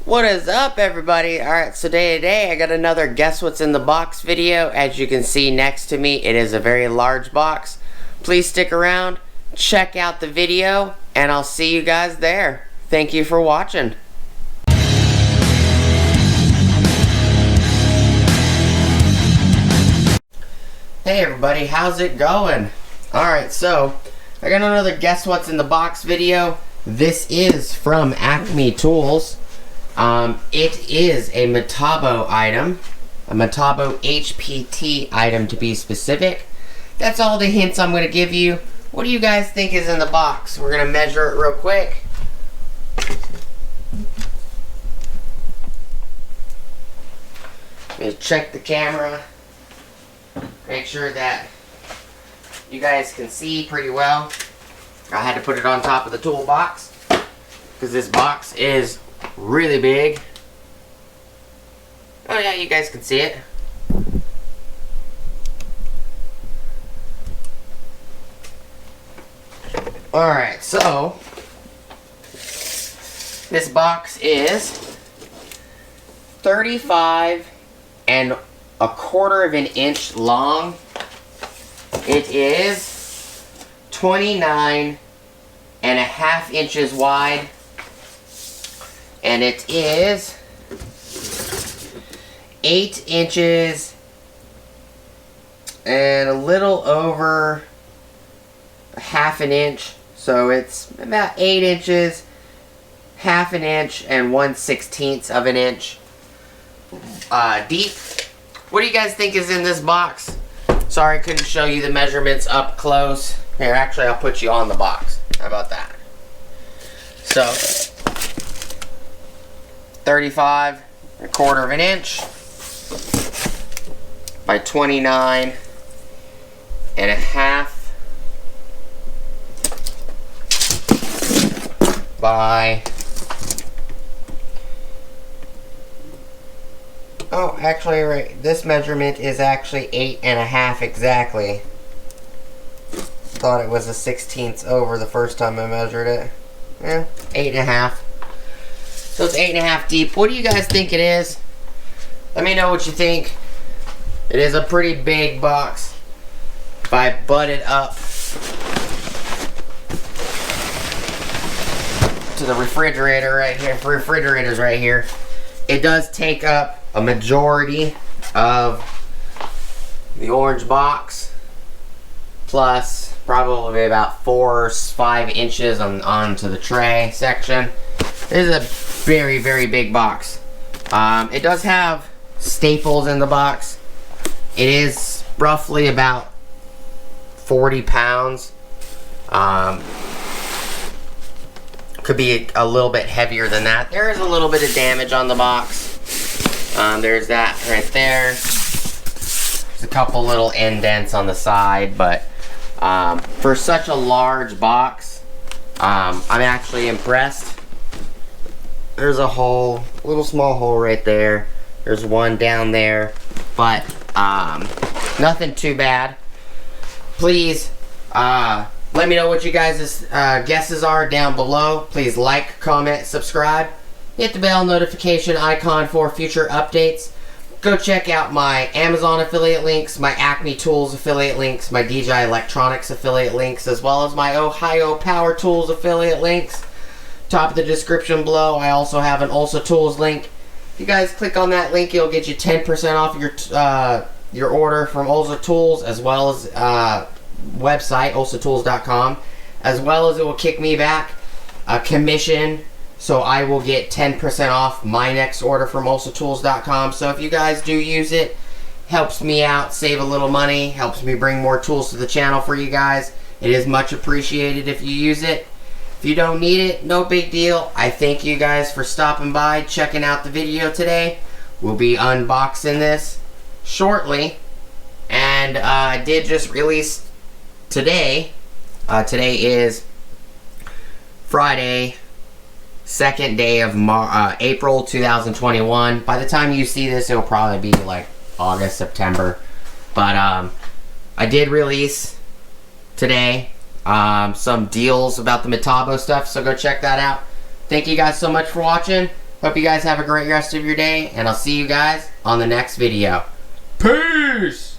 What is up, everybody? Alright, so today I got another Guess What's in the Box video. As you can see next to me, it is a very large box. Please stick around, check out the video, and I'll see you guys there. Thank you for watching. Hey everybody, how's it going? Alright, so I got another Guess What's in the Box video. This is from Acme Tools. It is a Metabo item, a Metabo HPT item to be specific. That's all the hints I'm going to give you. What do you guys think is in the box? We're going to measure it real quick. Let me check the camera. Make sure that you guys can see pretty well. I had to put it on top of the toolbox because this box is really big. Oh yeah, you guys can see it. Alright, so this box is 35 and a quarter of an inch long. It is 29 and a half inches wide. And it is 8 inches and a little over half an inch. So it's about 8 inches, half an inch, and 1/16 of an inch deep. What do you guys think is in this box? Sorry I couldn't show you the measurements up close. Here, actually I'll put you on the box. How about that? So 35 and a quarter of an inch by 29 and a half by, oh, actually, right, this measurement is actually 8 and a half exactly. Thought it was a 1/16 over the first time I measured it. Yeah, 8 and a half. So it's 8 and a half deep. What do you guys think it is? Let me know what you think. It is a pretty big box. If I butt it up to the refrigerator right here, refrigerators right here, it does take up a majority of the orange box, plus probably about 4 or 5 inches onto the tray section. This is a very, very big box. It does have staples in the box. It is roughly about 40 pounds. Could be a little bit heavier than that. There is a little bit of damage on the box. There's that right there. There's a couple little indents on the side, but for such a large box, I'm actually impressed. There's a hole, a little small hole right there. There's one down there, but nothing too bad. Please let me know what you guys' guesses are down below. Please like, comment, subscribe. Hit the bell notification icon for future updates. Go check out my Amazon affiliate links, my Acme Tools affiliate links, my DJI Electronics affiliate links, as well as my Ohio Power Tools affiliate links. Top of the description below, I also have an OLSA Tools link. If you guys click on that link, it'll get you 10% off your order from OLSA Tools, as well as website olsatools.com, as well as it will kick me back a commission, so I will get 10% off my next order from olsatools.com. So if you guys do use it, helps me out, save a little money, helps me bring more tools to the channel for you guys. It is much appreciated if you use it. If you don't need it, no big deal. I thank you guys for stopping by, checking out the video today. We'll be unboxing this shortly. And I did just release today. Today is Friday, 2nd day of April 2021. By the time you see this, it'll probably be like August, September. But I did release today some deals about the Metabo stuff, so go check that out. Thank you guys so much for watching. Hope you guys have a great rest of your day, and I'll see you guys on the next video. Peace!